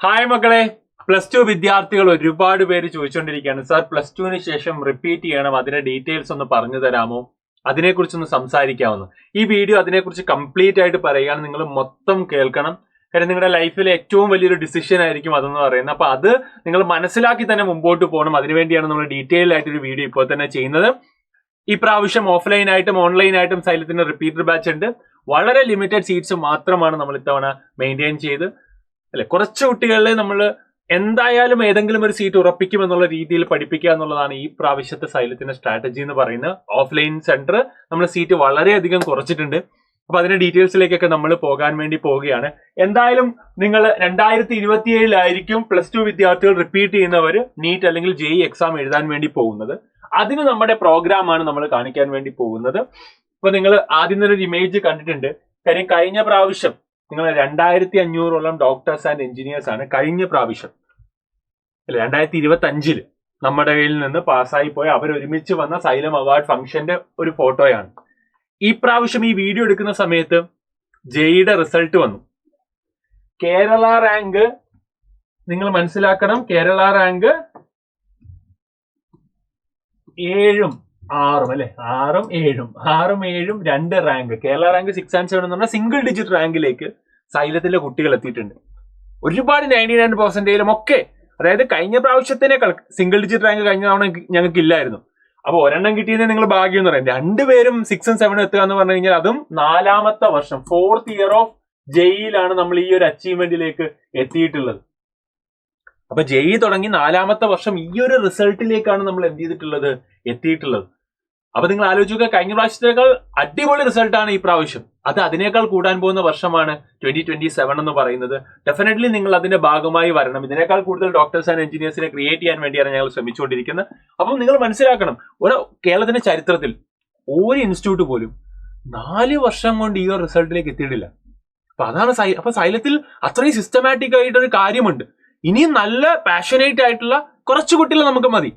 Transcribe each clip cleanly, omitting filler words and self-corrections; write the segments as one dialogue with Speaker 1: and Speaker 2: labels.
Speaker 1: Hi മക്കളെ, +2 വിദ്യാർത്ഥികൾ ഒരുപാട് പേര് ചോദിച്ചുകൊണ്ടിരിക്കുകയാണ്, സാർ +2ന് ശേഷം റിപ്പീറ്റ് ചെയ്യണം, അതിന്റെ ഡീറ്റെയിൽസ് ഒന്ന് പറഞ്ഞു തരാമോ, അതിനെക്കുറിച്ചൊന്ന് സംസാരിക്കാമെന്ന്. ഈ വീഡിയോ അതിനെക്കുറിച്ച് കംപ്ലീറ്റ് ആയിട്ട് പറയുകയാണ്. നിങ്ങൾ മൊത്തം കേൾക്കണം. കാര്യം നിങ്ങളുടെ ലൈഫിലെ ഏറ്റവും വലിയൊരു ഡിസിഷൻ ആയിരിക്കും അതെന്ന് പറയുന്നത്. അപ്പൊ അത് നിങ്ങൾ മനസ്സിലാക്കി തന്നെ മുമ്പോട്ട് പോകണം. അതിനുവേണ്ടിയാണ് നമ്മൾ ഡീറ്റെയിൽ ആയിട്ടൊരു വീഡിയോ ഇപ്പോൾ തന്നെ ചെയ്യുന്നത്. ഈ പ്രാവശ്യം ഓഫ്ലൈൻ ആയിട്ടും ഓൺലൈൻ ആയിട്ടും സൈലത്തിന്റെ റിപ്പീറ്റർ ബാച്ച് ഉണ്ട്. വളരെ ലിമിറ്റഡ് സീറ്റ്സ് മാത്രമാണ് നമ്മൾ ഇത്തവണ മെയിൻറ്റെയിൻ ചെയ്ത് അല്ലെ, കുറച്ച് കുട്ടികളെ നമ്മൾ എന്തായാലും ഏതെങ്കിലും ഒരു സീറ്റ് ഉറപ്പിക്കുമെന്നുള്ള രീതിയിൽ പഠിപ്പിക്കുക എന്നുള്ളതാണ് ഈ പ്രാവശ്യത്തെ സൈലത്തിന്റെ സ്ട്രാറ്റജി എന്ന് പറയുന്നത്. ഓഫ്ലൈൻ സെന്റർ നമ്മൾ സീറ്റ് വളരെയധികം കുറച്ചിട്ടുണ്ട്. അപ്പൊ അതിന്റെ ഡീറ്റെയിൽസിലേക്കൊക്കെ നമ്മൾ പോകാൻ വേണ്ടി പോവുകയാണ്. എന്തായാലും നിങ്ങൾ 2027 +2 വിദ്യാർത്ഥികൾ റിപ്പീറ്റ് ചെയ്യുന്നവർ നീറ്റ് അല്ലെങ്കിൽ JEE എക്സാം എഴുതാൻ വേണ്ടി പോകുന്നത്. അതിന് നമ്മുടെ പ്രോഗ്രാമാണ് നമ്മൾ കാണിക്കാൻ വേണ്ടി പോകുന്നത്. അപ്പൊ നിങ്ങൾ ആദ്യം ഒരു ഇമേജ് കണ്ടിട്ടുണ്ട്. കാര്യം കഴിഞ്ഞ പ്രാവശ്യം നിങ്ങൾ 2500ഓളം ഡോക്ടേഴ്സ് ആൻഡ് എഞ്ചിനീയേഴ്സ് ആണ് കഴിഞ്ഞ പ്രാവശ്യം അല്ലെ 2025 നമ്മുടെ കയ്യിൽ നിന്ന് പാസ്സായി പോയ അവരൊരുമിച്ച് വന്ന സൈലം അവാർഡ് ഫംഗ്ഷന്റെ ഒരു ഫോട്ടോയാണ്. ഈ പ്രാവശ്യം ഈ വീഡിയോ എടുക്കുന്ന സമയത്ത് JEEയുടെ റിസൾട്ട് വന്നു. കേരള റാങ്ക് നിങ്ങൾ മനസ്സിലാക്കണം, കേരള റാങ്ക് 7ഉം 6ഉം അല്ലെ, 6ഉം 7ഉം 2 റാങ്ക്. കേരള റാങ്ക് 6 and 7 എന്ന് പറഞ്ഞാൽ സിംഗിൾ ഡിജിറ്റ് റാങ്കിലേക്ക് സൈലത്തിലെ കുട്ടികൾ എത്തിയിട്ടുണ്ട്. ഒരുപാട് 99% ഒക്കെ, അതായത് കഴിഞ്ഞ പ്രാവശ്യത്തിനേക്കാൾ സിംഗിൾ ഡിജിറ്റ് റാങ്ക് കഴിഞ്ഞ തവണ ഞങ്ങൾക്ക് ഇല്ലായിരുന്നു. അപ്പൊ ഒരെണ്ണം കിട്ടിയതിന് നിങ്ങൾ ഭാഗ്യം എന്ന് പറയാം. 2 പേരും 6ഉം 7ഉം എത്തുക എന്ന് പറഞ്ഞു കഴിഞ്ഞാൽ അതും 4ാമത്തെ വർഷം 4th year ഓഫ് JEEയിലാണ് നമ്മൾ ഈ ഒരു അച്ചീവ്മെന്റിലേക്ക് എത്തിയിട്ടുള്ളത്. അപ്പൊ JEE തുടങ്ങി 4ാമത്തെ വർഷം ഈ ഒരു റിസൾട്ടിലേക്കാണ് നമ്മൾ എന്ത് ചെയ്തിട്ടുള്ളത്, എത്തിയിട്ടുള്ളത്. അപ്പൊ നിങ്ങൾ ആലോചിക്കുക, കഴിഞ്ഞ പ്രാവശ്യത്തേക്കാൾ അടിപൊളി റിസൾട്ടാണ് ഈ പ്രാവശ്യം. അത് അതിനേക്കാൾ കൂടാൻ പോകുന്ന വർഷമാണ് 2027 എന്ന് പറയുന്നത്. ഡെഫിനറ്റ്ലി നിങ്ങൾ അതിന്റെ ഭാഗമായി വരണം. ഇതിനേക്കാൾ കൂടുതൽ ഡോക്ടേഴ്സ് ആൻഡ് എഞ്ചിനീയേഴ്സിനെ ക്രിയേറ്റ് ചെയ്യാൻ വേണ്ടിയാണ് ഞങ്ങൾ ശ്രമിച്ചുകൊണ്ടിരിക്കുന്നത്. അപ്പം നിങ്ങൾ മനസ്സിലാക്കണം, ഒരു കേരളത്തിന്റെ ചരിത്രത്തിൽ ഒരു ഇൻസ്റ്റിറ്റ്യൂട്ട് പോലും 4 വർഷം കൊണ്ട് ഈ ഒരു റിസൾട്ടിലേക്ക് എത്തിയിട്ടില്ല. അപ്പൊ അതാണ് അപ്പൊ സൈലത്തിൽ അത്രയും സിസ്റ്റമാറ്റിക് ആയിട്ടൊരു കാര്യമുണ്ട്. ഇനിയും നല്ല പാഷനേറ്റ് ആയിട്ടുള്ള കുറച്ച് കുട്ടികൾ നമുക്ക് മതി.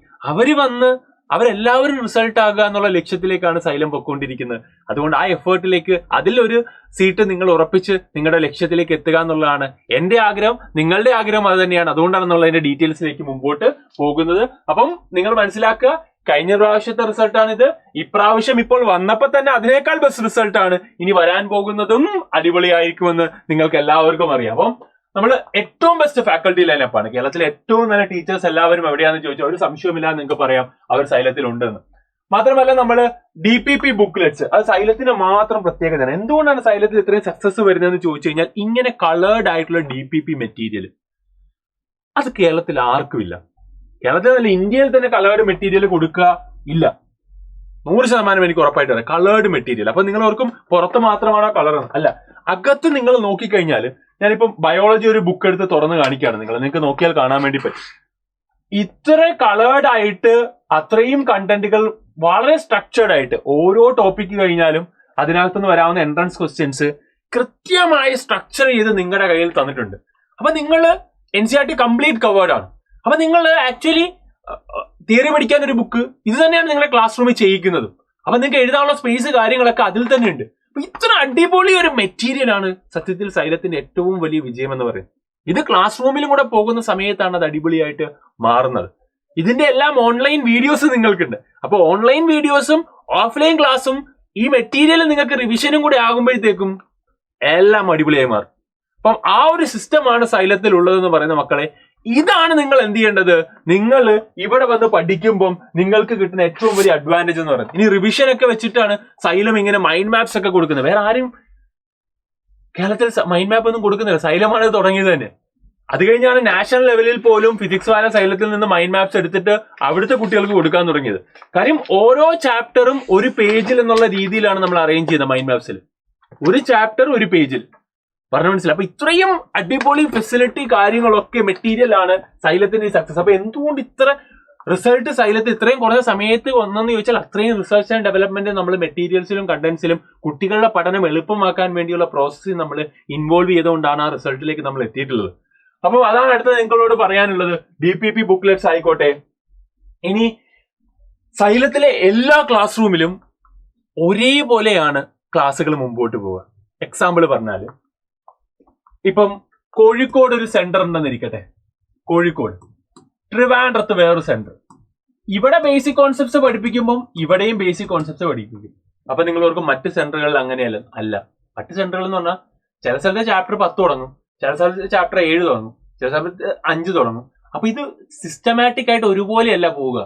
Speaker 1: അവരെല്ലാവരും റിസൾട്ട് ആകുക എന്നുള്ള ലക്ഷ്യത്തിലേക്കാണ് സൈലം പൊയ്ക്കൊണ്ടിരിക്കുന്നത്. അതുകൊണ്ട് ആ എഫേർട്ടിലേക്ക് അതിലൊരു സീറ്റ് നിങ്ങൾ ഉറപ്പിച്ച് നിങ്ങളുടെ ലക്ഷ്യത്തിലേക്ക് എത്തുക എന്നുള്ളതാണ് എന്റെ ആഗ്രഹം, നിങ്ങളുടെ ആഗ്രഹം അത് തന്നെയാണ്. അതുകൊണ്ടാണെന്നുള്ളതിന്റെ ഡീറ്റെയിൽസിലേക്ക് മുമ്പോട്ട് പോകുന്നത്. അപ്പം നിങ്ങൾ മനസ്സിലാക്കുക, കഴിഞ്ഞ പ്രാവശ്യത്തെ റിസൾട്ടാണിത്. ഇപ്രാവശ്യം ഇപ്പോൾ വന്നപ്പോൾ തന്നെ അതിനേക്കാൾ ബെസ്റ്റ് റിസൾട്ടാണ്. ഇനി വരാൻ പോകുന്നതും അടിപൊളിയായിരിക്കുമെന്ന് നിങ്ങൾക്ക് എല്ലാവർക്കും അറിയാം. അപ്പം നമ്മൾ ഏറ്റവും ബെസ്റ്റ് ഫാക്കൽറ്റി ലൈനപ്പാണ്. കേരളത്തിലെ ഏറ്റവും നല്ല ടീച്ചേഴ്സ് എല്ലാവരും എവിടെയാണെന്ന് ചോദിച്ചാൽ ഒരു സംശയമില്ലാതെ നിങ്ങൾക്ക് പറയാം അവർ സൈലത്തിൽ ഉണ്ടെന്ന്. മാത്രമല്ല നമ്മൾ DPP ബുക്ക്ലെറ്റ്സ്, അത് സൈലത്തിന് മാത്രം പ്രത്യേകതയാണ്. എന്തുകൊണ്ടാണ് സൈലത്തിൽ ഇത്രയും സക്സസ് വരുന്നതെന്ന് ചോദിച്ചു കഴിഞ്ഞാൽ, ഇങ്ങനെ കളേർഡ് ആയിട്ടുള്ള DPP മെറ്റീരിയൽ അത് കേരളത്തിൽ ആർക്കും ഇല്ല. കേരളത്തിൽ നല്ല ഇന്ത്യയിൽ തന്നെ കളേർഡ് മെറ്റീരിയൽ കൊടുക്കുക ഇല്ല. 100% എനിക്ക് ഉറപ്പായിട്ട് പറയാം, കളേർഡ് മെറ്റീരിയൽ. അപ്പൊ നിങ്ങൾ ഓർക്കും പുറത്ത് മാത്രമാണോ കളർ? അല്ല, അകത്ത് നിങ്ങൾ നോക്കിക്കഴിഞ്ഞാൽ, ഞാനിപ്പം ബയോളജി ഒരു ബുക്ക് എടുത്ത് തുറന്ന് കാണിക്കുകയാണ്, നിങ്ങൾക്ക് നോക്കിയാൽ കാണാൻ വേണ്ടി പറ്റും. ഇത്ര കളേർഡ് ആയിട്ട് അത്രയും കണ്ടന്റുകൾ വളരെ സ്ട്രക്ചേർഡ് ആയിട്ട് ഓരോ ടോപ്പിക്ക് കഴിഞ്ഞാലും അതിനകത്തുനിന്ന് വരാവുന്ന എൻട്രൻസ് ക്വസ്റ്റ്യൻസ് കൃത്യമായി സ്ട്രക്ചർ ചെയ്ത് നിങ്ങളുടെ കയ്യിൽ തന്നിട്ടുണ്ട്. അപ്പൊ നിങ്ങൾ NCERT കംപ്ലീറ്റ് കവേർഡ് ആണ്. അപ്പൊ നിങ്ങൾ ആക്ച്വലി തിയറി പഠിക്കാൻ ഒരു ബുക്ക് ഇത് തന്നെയാണ് നിങ്ങളെ ക്ലാസ് റൂമിൽ ചെയ്യിക്കുന്നത്. അപ്പൊ നിങ്ങൾക്ക് എഴുതാനുള്ള സ്പേസ് കാര്യങ്ങളൊക്കെ അതിൽ തന്നെ ഉണ്ട്. ഇത്ര അടിപൊളി ഒരു മെറ്റീരിയൽ ആണ് സത്യത്തിൽ സൈലത്തിന്റെ ഏറ്റവും വലിയ വിജയം എന്ന് പറയുന്നത്. ഇത് ക്ലാസ് റൂമിലും കൂടെ പോകുന്ന സമയത്താണ് അത് അടിപൊളിയായിട്ട് മാറുന്നത്. ഇതിന്റെ എല്ലാം ഓൺലൈൻ വീഡിയോസ് നിങ്ങൾക്കുണ്ട്. അപ്പൊ ഓൺലൈൻ വീഡിയോസും ഓഫ്ലൈൻ ക്ലാസ്സും ഈ മെറ്റീരിയൽ നിങ്ങൾക്ക് റിവിഷനും കൂടെ ആകുമ്പോഴത്തേക്കും എല്ലാം അടിപൊളിയായി മാറും. അപ്പം ആ ഒരു സിസ്റ്റമാണ് സൈലത്തിൽ ഉള്ളതെന്ന് പറയുന്ന മക്കളെ, ഇതാണ് നിങ്ങൾ എന്ത് ചെയ്യേണ്ടത്. നിങ്ങൾ ഇവിടെ വന്ന് പഠിക്കുമ്പം നിങ്ങൾക്ക് കിട്ടുന്ന ഏറ്റവും വലിയ അഡ്വാൻറ്റേജ് എന്ന് പറയുന്നത്. ഇനി റിവിഷൻ ഒക്കെ വെച്ചിട്ടാണ് സൈലം ഇങ്ങനെ മൈൻഡ് മാപ്സ് ഒക്കെ കൊടുക്കുന്നത്. വേറെ ആരും കേരളത്തിൽ മൈൻഡ് മാപ്പ് ഒന്നും കൊടുക്കുന്നില്ല. സൈലമാണ് ഇത് തുടങ്ങിയത് തന്നെ. അത് കഴിഞ്ഞാണ് നാഷണൽ ലെവലിൽ പോലും ഫിസിക്സ് വാല സൈലത്തിൽ നിന്ന് മൈൻഡ് മാപ്സ് എടുത്തിട്ട് അവിടുത്തെ കുട്ടികൾക്ക് കൊടുക്കാൻ തുടങ്ങിയത്. കാര്യം ഓരോ ചാപ്റ്ററും ഒരു പേജിൽ എന്നുള്ള രീതിയിലാണ് നമ്മൾ അറേഞ്ച് ചെയ്യുന്നത്. മൈൻഡ് മാപ്സിൽ ഒരു ചാപ്റ്റർ ഒരു പേജിൽ പറഞ്ഞു മനസ്സിലായി. അപ്പൊ ഇത്രയും അടിപൊളി ഫെസിലിറ്റി കാര്യങ്ങളൊക്കെ മെറ്റീരിയൽ ആണ് സൈലത്തിന്റെ ഈ സക്സസ്. അപ്പൊ എന്തുകൊണ്ട് ഇത്ര റിസൾട്ട് സൈലത്ത് ഇത്രയും കുറഞ്ഞ സമയത്ത് വന്നെന്ന് ചോദിച്ചാൽ, അത്രയും റിസർച്ച് ആൻഡ് ഡെവലപ്മെന്റ് നമ്മൾ മെറ്റീരിയൽസിലും കണ്ടന്റ്സിലും കുട്ടികളുടെ പഠനം എളുപ്പമാക്കാൻ വേണ്ടിയുള്ള പ്രോസസ്സിൽ നമ്മൾ ഇൻവോൾവ് ചെയ്തുകൊണ്ടാണ് ആ റിസൾട്ടിലേക്ക് നമ്മൾ എത്തിയിട്ടുള്ളത്. അപ്പൊ അതാണ് അടുത്തത് നിങ്ങളോട് പറയാനുള്ളത്. DPP ബുക്ക്ലെറ്റ്സ് ആയിക്കോട്ടെ, ഇനി സൈലത്തിലെ എല്ലാ ക്ലാസ് റൂമിലും ഒരേപോലെയാണ് ക്ലാസ്സുകൾ മുമ്പോട്ട് പോവുക. എക്സാമ്പിൾ പറഞ്ഞാല്, ഇപ്പം കോഴിക്കോട് ഒരു സെന്റർ ഉണ്ടെന്ന് ഇരിക്കട്ടെ, കോഴിക്കോട്. ട്രിവാൻഡ്രത്ത് വേറൊരു സെന്റർ. ഇവിടെ ബേസിക് കോൺസെപ്റ്റ്സ് പഠിപ്പിക്കുമ്പോൾ ഇവിടെയും ബേസിക് കോൺസെപ്റ്റ്സ് പഠിപ്പിക്കും. അപ്പൊ നിങ്ങൾ ഓർക്കും മറ്റ് സെന്ററുകളിൽ അങ്ങനെയല്ല. അല്ല, മറ്റ് സെന്ററുകൾ എന്ന് പറഞ്ഞാൽ ചില സ്ഥലത്ത് ചാപ്റ്റർ 10 തുടങ്ങും, ചില സ്ഥലത്ത് ചാപ്റ്റർ 7 തുടങ്ങും, ചില സ്ഥലത്ത് 5 തുടങ്ങും. അപ്പൊ ഇത് സിസ്റ്റമാറ്റിക് ആയിട്ട് ഒരുപോലെയല്ല പോവുക.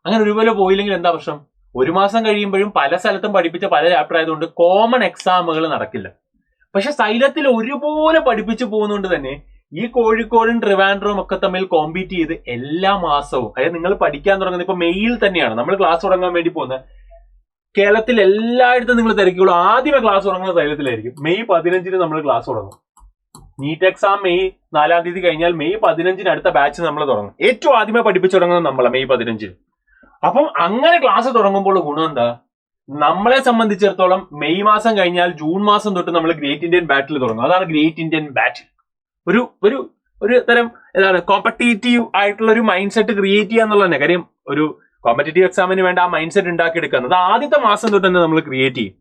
Speaker 1: അങ്ങനെ ഒരുപോലെ പോയില്ലെങ്കിൽ എന്താ പ്രശ്നം? ഒരു മാസം കഴിയുമ്പോഴും പല സ്ഥലത്തും പഠിപ്പിച്ച പല ചാപ്റ്റർ ആയതുകൊണ്ട് കോമൺ എക്സാമുകൾ നടക്കില്ല. പക്ഷെ സൈലത്തിൽ ഒരുപോലെ പഠിപ്പിച്ചു പോകുന്നതുകൊണ്ട് തന്നെ ഈ കോഴിക്കോടും ട്രിവാൻഡ്രവും ഒക്കെ തമ്മിൽ കോമ്പീറ്റ് ചെയ്ത് എല്ലാ മാസവും, അതായത് നിങ്ങൾ പഠിക്കാൻ തുടങ്ങുന്നത് ഇപ്പൊ മെയ്യിൽ തന്നെയാണ് നമ്മൾ ക്ലാസ് തുടങ്ങാൻ വേണ്ടി പോകുന്നത്. കേരളത്തിൽ എല്ലായിടത്തും നിങ്ങൾ തിരക്കുള്ളൂ. ആദ്യമേ ക്ലാസ് തുടങ്ങുന്നത് സൈലത്തിലായിരിക്കും. മെയ് 15 നമ്മൾ ക്ലാസ് തുടങ്ങും. നീറ്റ് എക്സാം മെയ് 4 തീയതി കഴിഞ്ഞാൽ മെയ് 15 അടുത്ത ബാച്ച് നമ്മൾ തുടങ്ങും. ഏറ്റവും ആദ്യമേ പഠിപ്പിച്ചു തുടങ്ങുന്നത് നമ്മളെ മെയ് 15. അപ്പം അങ്ങനെ ക്ലാസ് തുടങ്ങുമ്പോൾ ഗുണം എന്താ? നമ്മളെ സംബന്ധിച്ചിടത്തോളം മെയ് മാസം കഴിഞ്ഞാൽ ജൂൺ മാസം തൊട്ട് നമ്മൾ ഗ്രേറ്റ് ഇന്ത്യൻ ബാറ്റിൽ തുടങ്ങും. അതാണ് ഗ്രേറ്റ് ഇന്ത്യൻ ബാറ്റിൽ. ഒരു ഒരു ഒരു തരം ഏതാണ് കോമ്പറ്റേറ്റീവ് ആയിട്ടുള്ള ഒരു മൈൻഡ് സെറ്റ് ക്രിയേറ്റ് ചെയ്യുക എന്നുള്ളത് തന്നെ. കാര്യം ഒരു കോമ്പറ്റേറ്റീവ് എക്സാമിന് വേണ്ട ആ മൈൻഡ് സെറ്റ് ഉണ്ടാക്കിയെടുക്കുന്നത് ആദ്യത്തെ മാസം തൊട്ട് തന്നെ നമ്മൾ ക്രിയേറ്റ് ചെയ്യും.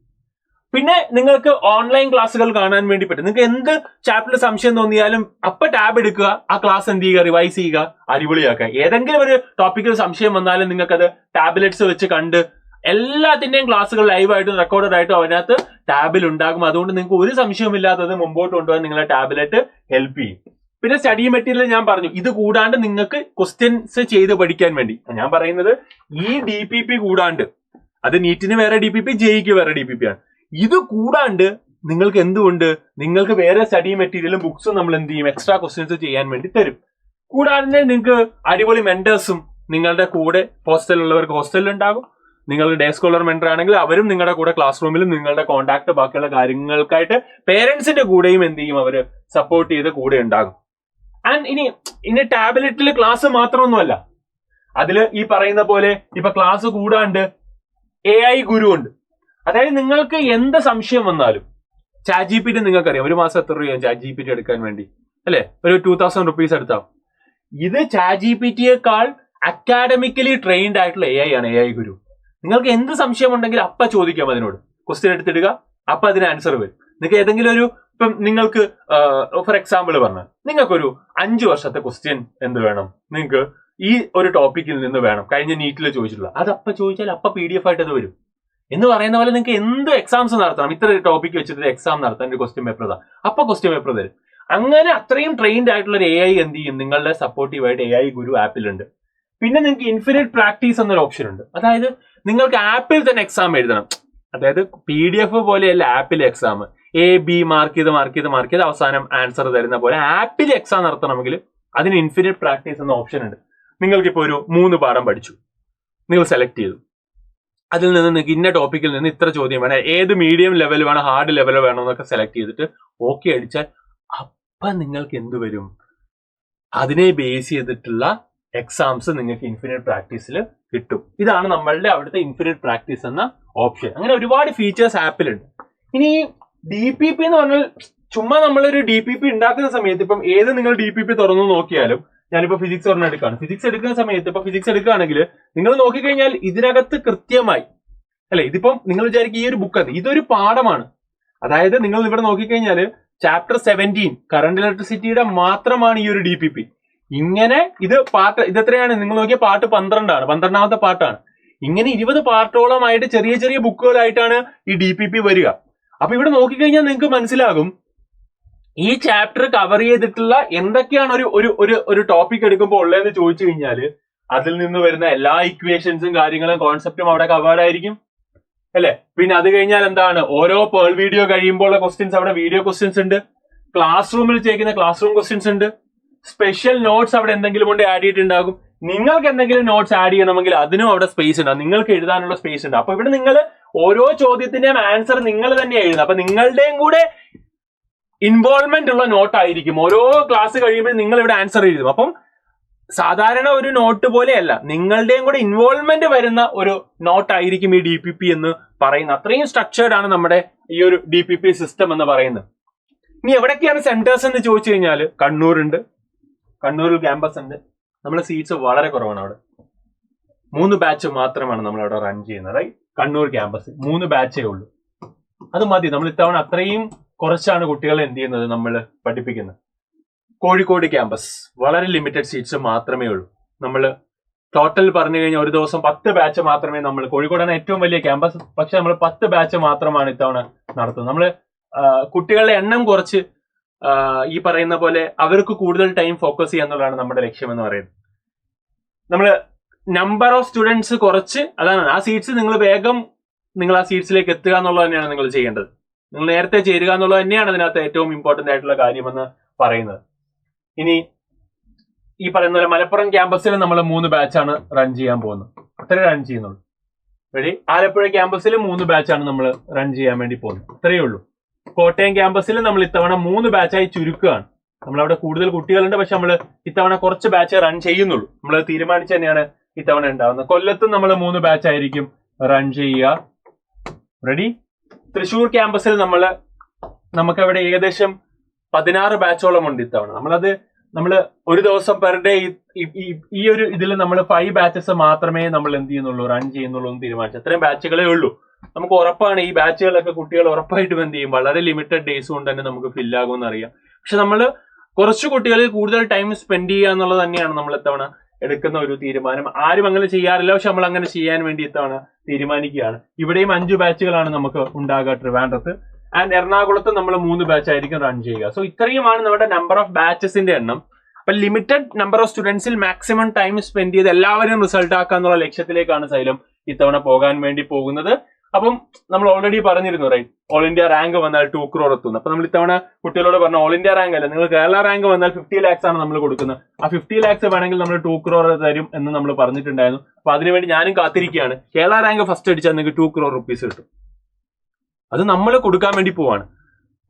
Speaker 1: പിന്നെ നിങ്ങൾക്ക് ഓൺലൈൻ ക്ലാസ്സുകൾ കാണാൻ വേണ്ടി പറ്റും. നിങ്ങൾക്ക് എന്ത് ചാപ്റ്ററിൽ സംശയം തോന്നിയാലും അപ്പൊ ടാബ് എടുക്കുക, ആ ക്ലാസ് എന്ത് ചെയ്യുക, റിവൈസ് ചെയ്യുക, അടിപൊളിയാക്കുക. ഏതെങ്കിലും ഒരു ടോപ്പിക്കിൽ സംശയം വന്നാലും നിങ്ങൾക്കത് ടാബ്ലറ്റ്സ് വെച്ച് കണ്ട് എല്ലാത്തിന്റെയും ക്ലാസ്സുകൾ ലൈവായിട്ടും റെക്കോർഡഡ് ആയിട്ടും അതിനകത്ത് ടാബിൽ ഉണ്ടാകും. അതുകൊണ്ട് നിങ്ങൾക്ക് ഒരു സംശയമില്ലാത്തത് മുമ്പോട്ട് കൊണ്ടുപോകാൻ നിങ്ങളെ ടാബ്ലറ്റ് ഹെൽപ്പ് ചെയ്യും. പിന്നെ സ്റ്റഡി മെറ്റീരിയൽ ഞാൻ പറഞ്ഞു, ഇത് കൂടാണ്ട് നിങ്ങൾക്ക് ക്വസ്റ്റ്യൻസ് ചെയ്ത് പഠിക്കാൻ വേണ്ടി ഞാൻ പറയുന്നത് ഈ DPP കൂടാണ്ട്, അത് നീറ്റിന് വേറെ DPP, ജെയ്ക്ക് വേറെ DPP ആണ്. ഇത് കൂടാണ്ട് നിങ്ങൾക്ക് എന്തുകൊണ്ട് നിങ്ങൾക്ക് വേറെ സ്റ്റഡി മെറ്റീരിയലും ബുക്സും നമ്മൾ എന്ത് ചെയ്യും, എക്സ്ട്രാ ക്വസ്റ്റ്യൻസ് ചെയ്യാൻ വേണ്ടി തരും. കൂടാതെ നിങ്ങൾക്ക് അടിപൊളി മെന്റേഴ്സും നിങ്ങളുടെ കൂടെ ഹോസ്റ്റലിലുള്ളവർക്ക് ഹോസ്റ്റലിൽ ഉണ്ടാകും. നിങ്ങൾ ഡേ സ്കോളർ മെന്റർ ആണെങ്കിൽ അവരും നിങ്ങളുടെ കൂടെ ക്ലാസ് റൂമിലും നിങ്ങളുടെ കോൺടാക്ട് ബാക്കിയുള്ള കാര്യങ്ങൾക്കായിട്ട് പേരൻസിന്റെ കൂടെയും എന്ത് ചെയ്യും, അവര് സപ്പോർട്ട് ചെയ്ത് കൂടെ ഉണ്ടാകും. ആൻഡ് ഇനി ടാബ്ലറ്റിൽ ക്ലാസ് മാത്രമൊന്നുമല്ല, അതിൽ ഈ പറയുന്ന പോലെ ഇപ്പൊ ക്ലാസ് കൂടാണ്ട് AI ഗുരു ഉണ്ട്. അതായത് നിങ്ങൾക്ക് എന്ത് സംശയം വന്നാലും ചാറ്റ് GPT നിങ്ങൾക്കറിയാം ഒരു മാസം എത്ര രൂപയാണ് ചാറ്റ് GPT എടുക്കാൻ വേണ്ടി, അല്ലെ? ഒരു 2000 rupees എടുത്താവും. ഇത് ചാറ്റ് GPTയേക്കാൾ അക്കാഡമിക്കലി ട്രെയിൻഡ് ആയിട്ടുള്ള AI ആണ് AI ഗുരു. നിങ്ങൾക്ക് എന്ത് സംശയം ഉണ്ടെങ്കിൽ അപ്പ ചോദിക്കാം, അതിനോട് ക്വസ്റ്റ്യൻ എടുത്തിടുക, അപ്പൊ അതിന് ആൻസർ വരും. നിങ്ങൾക്ക് ഏതെങ്കിലും ഒരു ഇപ്പം നിങ്ങൾക്ക് ഫോർ എക്സാമ്പിൾ പറഞ്ഞാൽ നിങ്ങൾക്കൊരു 5 വർഷത്തെ ക്വസ്റ്റ്യൻ എന്ത് വേണം, നിങ്ങൾക്ക് ഈ ഒരു ടോപ്പിക്കിൽ നിന്ന് വേണം, കഴിഞ്ഞ നീറ്റിൽ ചോദിച്ചിട്ടുള്ള അത് അപ്പൊ ചോദിച്ചാൽ അപ്പൊ PDF ആയിട്ട് അത് വരും. എന്ന് പറയുന്ന പോലെ നിങ്ങൾക്ക് എന്ത് എക്സാംസ് നടത്തണം, ഇത്ര ടോപ്പിക് വെച്ചിട്ട് എക്സാം നടത്താൻ ഒരു ക്വസ്റ്റ്യൻ പേപ്പർ ഇതാ, അപ്പൊ ക്വസ്റ്റ്യൻ പേപ്പർ തരും. അങ്ങനെ അത്രയും ട്രെയിൻഡ് ആയിട്ടുള്ള ഒരു AI എന്ത് ചെയ്യും, നിങ്ങളുടെ സപ്പോർട്ടീവായിട്ട് AI ഗുരു ആപ്പിലുണ്ട്. പിന്നെ നിങ്ങൾക്ക് ഇൻഫിനിറ്റ് പ്രാക്ടീസ് എന്നൊരു ഓപ്ഷൻ ഉണ്ട്. അതായത് നിങ്ങൾക്ക് ആപ്പിൽ തന്നെ എക്സാം എഴുതണം. അതായത് PDF പോലെയല്ല ആപ്പിലെ എക്സാം, A-B മാർക്ക് ചെയ്ത് അവസാനം ആൻസർ തരുന്ന പോലെ ആപ്പിൽ എക്സാം നടത്തണമെങ്കിൽ അതിന് ഇൻഫിനിറ്റ് പ്രാക്ടീസ് എന്ന ഓപ്ഷൻ ഉണ്ട്. നിങ്ങൾക്കിപ്പോൾ ഒരു 3 പാഠം പഠിച്ചു, നിങ്ങൾ സെലക്ട് ചെയ്തു, അതിൽ നിന്ന് നിങ്ങൾക്ക് ഇന്ന ടോപ്പിക്കിൽ നിന്ന് ഇത്ര ചോദ്യം വേണം, ഏത് മീഡിയം ലെവൽ വേണം, ഹാർഡ് ലെവൽ വേണം എന്നൊക്കെ സെലക്ട് ചെയ്തിട്ട് ഓക്കെ അടിച്ചാൽ അപ്പൊ നിങ്ങൾക്ക് എന്ത് വരും, അതിനെ ബേസ് ചെയ്തിട്ടുള്ള എക്സാംസ് നിങ്ങൾക്ക് ഇൻഫിനിറ്റ് പ്രാക്ടീസിൽ കിട്ടും. ഇതാണ് നമ്മളുടെ അവിടുത്തെ ഇൻഫിനിറ്റ് പ്രാക്ടീസ് എന്ന ഓപ്ഷൻ. അങ്ങനെ ഒരുപാട് ഫീച്ചേഴ്സ് ആപ്പിലുണ്ട്. ഇനി DPP എന്ന് പറഞ്ഞാൽ ചുമ്മാ നമ്മളൊരു DPP ഉണ്ടാക്കുന്ന സമയത്ത് ഇപ്പം ഏത് നിങ്ങൾ DPP തുറന്നു നോക്കിയാലും, ഞാനിപ്പോ ഫിസിക്സ് ഒരെണ്ണം എടുക്കുകയാണ്, ഫിസിക്സ് എടുക്കുന്ന സമയത്ത് ഇപ്പൊ ഫിസിക്സ് എടുക്കുകയാണെങ്കിൽ നിങ്ങൾ നോക്കിക്കഴിഞ്ഞാൽ ഇതിനകത്ത് കൃത്യമായി, അല്ലെ, ഇതിപ്പം നിങ്ങൾ വിചാരിക്കും ഈ ഒരു ബുക്ക് ഇതൊരു പാഠമാണ്. അതായത് നിങ്ങൾ ഇവിടെ നോക്കിക്കഴിഞ്ഞാൽ ചാപ്റ്റർ 17 കറണ്ട് ഇലക്ട്രിസിറ്റിയുടെ മാത്രമാണ് ഈ ഒരു DPP. ഇങ്ങനെ ഇത് എത്രയാണ് നിങ്ങൾ നോക്കിയ പാർട്ട് 12 ആണ്, 12ാമത്തെ പാർട്ടാണ്. ഇങ്ങനെ 20 പാർട്ടോളമായിട്ട് ചെറിയ ചെറിയ ബുക്കുകളായിട്ടാണ് ഈ DPP വരിക. അപ്പൊ ഇവിടെ നോക്കിക്കഴിഞ്ഞാൽ നിങ്ങൾക്ക് മനസ്സിലാകും ഈ ചാപ്റ്റർ കവർ ചെയ്തിട്ടുള്ള എന്തൊക്കെയാണ് ഒരു ടോപ്പിക് എടുക്കുമ്പോൾ ഉള്ളതെന്ന് ചോദിച്ചു കഴിഞ്ഞാൽ അതിൽ നിന്ന് വരുന്ന എല്ലാ ഇക്വേഷൻസും കാര്യങ്ങളും കോൺസെപ്റ്റും അവിടെ കവേർഡ് ആയിരിക്കും, അല്ലെ? പിന്നെ അത് കഴിഞ്ഞാൽ എന്താണ്, ഓരോ പേൾ വീഡിയോ കഴിയുമ്പോൾ ക്വസ്റ്റ്യൻസ് അവിടെ വീഡിയോ ക്വസ്റ്റ്യൻസ് ഉണ്ട്, ക്ലാസ് റൂമിൽ ചെയ്യുന്ന ക്ലാസ് റൂം ക്വസ്റ്റ്യൻസ് ഉണ്ട്, സ്പെഷ്യൽ നോട്ട്സ് അവിടെ എന്തെങ്കിലും കൊണ്ട് ആഡ് ചെയ്തിട്ടുണ്ടാകും. നിങ്ങൾക്ക് എന്തെങ്കിലും നോട്ട്സ് ആഡ് ചെയ്യണമെങ്കിൽ അതിനും അവിടെ സ്പേസ് ഉണ്ട്, നിങ്ങൾക്ക് എഴുതാനുള്ള സ്പേസ് ഉണ്ട്. അപ്പൊ ഇവിടെ നിങ്ങൾ ഓരോ ചോദ്യത്തിന്റെയും ആൻസർ നിങ്ങൾ തന്നെ എഴുതുക. അപ്പൊ നിങ്ങളുടെയും കൂടെ ഇൻവോൾവ്മെന്റ് ഉള്ള നോട്ടായിരിക്കും. ഓരോ ക്ലാസ് കഴിയുമ്പോൾ നിങ്ങൾ ഇവിടെ ആൻസർ എഴുതും. അപ്പം സാധാരണ ഒരു നോട്ട് പോലെയല്ല, നിങ്ങളുടെയും കൂടെ ഇൻവോൾവ്മെന്റ് വരുന്ന ഒരു നോട്ടായിരിക്കും ഈ DPP എന്ന് പറയുന്നത്. അത്രയും സ്ട്രക്ചേർഡ് ആണ് നമ്മുടെ ഈ ഒരു DPP സിസ്റ്റം എന്ന് പറയുന്നത്. ഇനി എവിടെയൊക്കെയാണ് സെന്റേഴ്സ് എന്ന് ചോദിച്ചു കഴിഞ്ഞാൽ കണ്ണൂരുണ്ട്, കണ്ണൂരിൽ ക്യാമ്പസ് ഉണ്ട്. നമ്മുടെ സീറ്റ്സ് വളരെ കുറവാണ് അവിടെ, 3 ബാച്ച് മാത്രമാണ് നമ്മൾ അവിടെ റൺ ചെയ്യുന്നത്. കണ്ണൂർ ക്യാമ്പസ് 3 ബാച്ചേ ഉള്ളൂ, അത് മതി. നമ്മൾ ഇത്തവണ അത്രയും കുറച്ചാണ് കുട്ടികളെ എന്ത് ചെയ്യുന്നത് നമ്മൾ പഠിപ്പിക്കുന്നത്. കോഴിക്കോട് ക്യാമ്പസ് വളരെ ലിമിറ്റഡ് സീറ്റ്സ് മാത്രമേ ഉള്ളൂ. നമ്മൾ ടോട്ടൽ പറഞ്ഞു കഴിഞ്ഞാൽ ഒരു ദിവസം 10 ബാച്ച് മാത്രമേ നമ്മൾ, കോഴിക്കോടാണ് ഏറ്റവും വലിയ ക്യാമ്പസ്, പക്ഷെ നമ്മൾ 10 ബാച്ച് മാത്രമാണ് ഇത്തവണ നടത്തുന്നത്. നമ്മൾ കുട്ടികളുടെ എണ്ണം കുറച്ച് ഈ പറയുന്ന പോലെ അവർക്ക് കൂടുതൽ ടൈം ഫോക്കസ് ചെയ്യാന്നുള്ളതാണ് നമ്മുടെ ലക്ഷ്യം എന്ന് പറയുന്നത്. നമ്മൾ നമ്പർ ഓഫ് സ്റ്റുഡൻസ് കുറച്ച്, അതാണ് ആ സീറ്റ്സ് നിങ്ങൾ വേഗം നിങ്ങൾ ആ സീറ്റ്സിലേക്ക് എത്തുക എന്നുള്ളത് തന്നെയാണ് നിങ്ങൾ ചെയ്യേണ്ടത്. നിങ്ങൾ നേരത്തെ ചേരുക എന്നുള്ളത് തന്നെയാണ് അതിനകത്ത് ഏറ്റവും ഇമ്പോർട്ടന്റ് ആയിട്ടുള്ള കാര്യമെന്ന് പറയുന്നത്. ഇനി ഈ പറയുന്ന പോലെ മലപ്പുറം ക്യാമ്പസിൽ നമ്മൾ 3 ബാച്ചാണ് റൺ ചെയ്യാൻ പോകുന്നത്. അത്രേ റൺ ചെയ്യുന്നുള്ളൂ. റെഡി? ആലപ്പുഴ ക്യാമ്പസിൽ 3 ബാച്ചാണ് നമ്മൾ റൺ ചെയ്യാൻ വേണ്ടി പോകുന്നത്. അത്രയേ ഉള്ളൂ. കോട്ടയം ക്യാമ്പസിൽ നമ്മൾ ഇത്തവണ 3 ബാച്ചായി ചുരുക്കുകയാണ്. നമ്മളവിടെ കൂടുതൽ കുട്ടികളുണ്ട്, പക്ഷെ നമ്മൾ ഇത്തവണ കുറച്ച് ബാച്ച് റൺ ചെയ്യുന്നുള്ളൂ. നമ്മൾ തീരുമാനിച്ച് തന്നെയാണ് ഇത്തവണ ഉണ്ടാവുന്നത്. കൊല്ലത്തും നമ്മൾ 3 ബാച്ച് ആയിരിക്കും റൺ ചെയ്യുക. റെഡി? തൃശ്ശൂർ ക്യാമ്പസിൽ നമുക്കവിടെ ഏകദേശം 16 ബാച്ചോളം ഉണ്ട് ഇത്തവണ. നമ്മൾ ഒരു ദിവസം പെർ ഡേ ഈ ഒരു ഇതിൽ നമ്മൾ 5 ബാച്ചസ് മാത്രമേ നമ്മൾ എന്ത് ചെയ്യുന്നുള്ളൂ, റൺ ചെയ്യുന്നുള്ളൂ എന്ന് തീരുമാനിച്ചു. അത്രയും ബാച്ചുകളേ ഉള്ളൂ. നമുക്ക് ഉറപ്പാണ് ഈ ബാച്ചുകളൊക്കെ കുട്ടികൾ ഉറപ്പായിട്ടും എന്ത് ചെയ്യും, വളരെ ലിമിറ്റഡ് ഡേയ്സ് കൊണ്ട് തന്നെ നമുക്ക് ഫില്ലാകുമെന്ന് അറിയാം. പക്ഷെ നമ്മൾ കുറച്ച് കുട്ടികളിൽ കൂടുതൽ ടൈം സ്പെൻഡ് ചെയ്യുക എന്നുള്ളത് തന്നെയാണ് നമ്മൾ ഇത്തവണ എടുക്കുന്ന ഒരു തീരുമാനം. ആരും അങ്ങനെ ചെയ്യാറില്ല, പക്ഷെ നമ്മൾ അങ്ങനെ ചെയ്യാൻ വേണ്ടി ഇത്തവണ തീരുമാനിക്കുകയാണ്. ഇവിടെയും 5 ബാച്ചുകളാണ് നമുക്ക് ഉണ്ടാകുക ട്രിവാൻഡ്രത്ത്. ആൻഡ് എറണാകുളത്ത് നമ്മൾ 3 ബാച്ച് ആയിരിക്കും റൺ ചെയ്യുക. സോ ഇത്രയുമാണ് നമ്മുടെ നമ്പർ ഓഫ് ബാച്ചസിന്റെ എണ്ണം. അപ്പൊ ലിമിറ്റഡ് നമ്പർ ഓഫ് സ്റ്റുഡൻസിൽ മാക്സിമം ടൈം സ്പെൻഡ് ചെയ്ത് എല്ലാവരും റിസൾട്ട് ആക്കാന്നുള്ള ലക്ഷ്യത്തിലേക്കാണ് സൈലം ഇത്തവണ പോകാൻ വേണ്ടി പോകുന്നത്. അപ്പം നമ്മൾ ഓൾറെഡി പറഞ്ഞിരുന്നു, റൈറ്റ്, ഓൾ ഇന്ത്യ റാങ്ക് വന്നാൽ 2 crore എത്തുന്നു. അപ്പൊ നമ്മൾ ഇത്തവണ കുട്ടികളോട് പറഞ്ഞു, ഓൾ ഇന്ത്യ റാങ്ക് അല്ല, നിങ്ങൾ കേരള റാങ്ക് വന്നാൽ 50 lakhs ആണ് നമ്മൾ കൊടുക്കുന്നത്. ആ 50 lakhs വേണമെങ്കിൽ നമ്മൾ 2 crore തരും എന്ന് നമ്മൾ പറഞ്ഞിട്ടുണ്ടായിരുന്നു. അപ്പൊ അതിനുവേണ്ടി ഞാനും കാത്തിരിക്കുകയാണ്. കേരള റാങ്ക് ഫസ്റ്റ് അടിച്ചാൽ നിങ്ങൾക്ക് 2 crore rupees കിട്ടും. അത് നമ്മൾ കൊടുക്കാൻ വേണ്ടി പോവാണ്.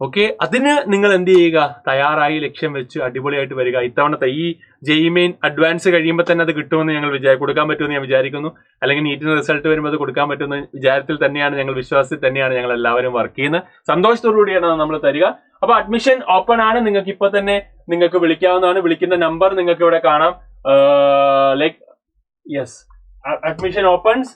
Speaker 1: ഓക്കെ, അതിന് നിങ്ങൾ എന്ത് ചെയ്യുക, തയ്യാറായി ലക്ഷ്യം വെച്ച് അടിപൊളിയായിട്ട് വരിക. ഇത്തവണത്തെ ഈ ജെഇ മെയിൻ അഡ്വാൻസ് കഴിയുമ്പോൾ തന്നെ അത് കിട്ടുമെന്ന് ഞങ്ങൾ കൊടുക്കാൻ പറ്റുമെന്ന് ഞാൻ വിചാരിക്കുന്നു. അല്ലെങ്കിൽ നീറ്റിന് റിസൾട്ട് വരുമ്പോൾ അത് കൊടുക്കാൻ പറ്റുന്ന വിചാരത്തിൽ തന്നെയാണ്, ഞങ്ങൾ വിശ്വാസത്തിൽ തന്നെയാണ് ഞങ്ങൾ എല്ലാവരും വർക്ക് ചെയ്യുന്നത്. സന്തോഷത്തോടു കൂടിയാണ് നമ്മൾ തരിക. അപ്പൊ അഡ്മിഷൻ ഓപ്പൺ ആണ്. നിങ്ങൾക്ക് ഇപ്പൊ തന്നെ നിങ്ങൾക്ക് വിളിക്കാവുന്നതാണ്. വിളിക്കുന്ന നമ്പർ നിങ്ങൾക്ക് ഇവിടെ കാണാം. അഡ്മിഷൻ ഓപ്പൺസ്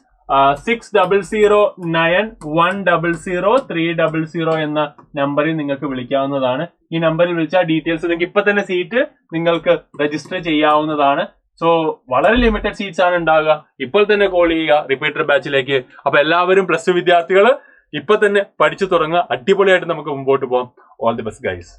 Speaker 1: 6009100300 എന്ന നമ്പറിൽ നിങ്ങൾക്ക് വിളിക്കാവുന്നതാണ്. ഈ നമ്പറിൽ വിളിച്ചാൽ ഡീറ്റെയിൽസ് നിങ്ങൾക്ക് ഇപ്പൊ തന്നെ സീറ്റ് നിങ്ങൾക്ക് രജിസ്റ്റർ ചെയ്യാവുന്നതാണ്. സോ വളരെ ലിമിറ്റഡ് സീറ്റ്സ് ആണ് ഉണ്ടാകുക. ഇപ്പോൾ തന്നെ കോൾ ചെയ്യുക റിപ്പീറ്റർ ബാച്ചിലേക്ക്. അപ്പൊ എല്ലാവരും +2 വിദ്യാർത്ഥികൾ ഇപ്പൊ തന്നെ പഠിച്ചു തുടങ്ങുക. അടിപൊളിയായിട്ട് നമുക്ക് മുമ്പോട്ട് പോകാം. All the best guys.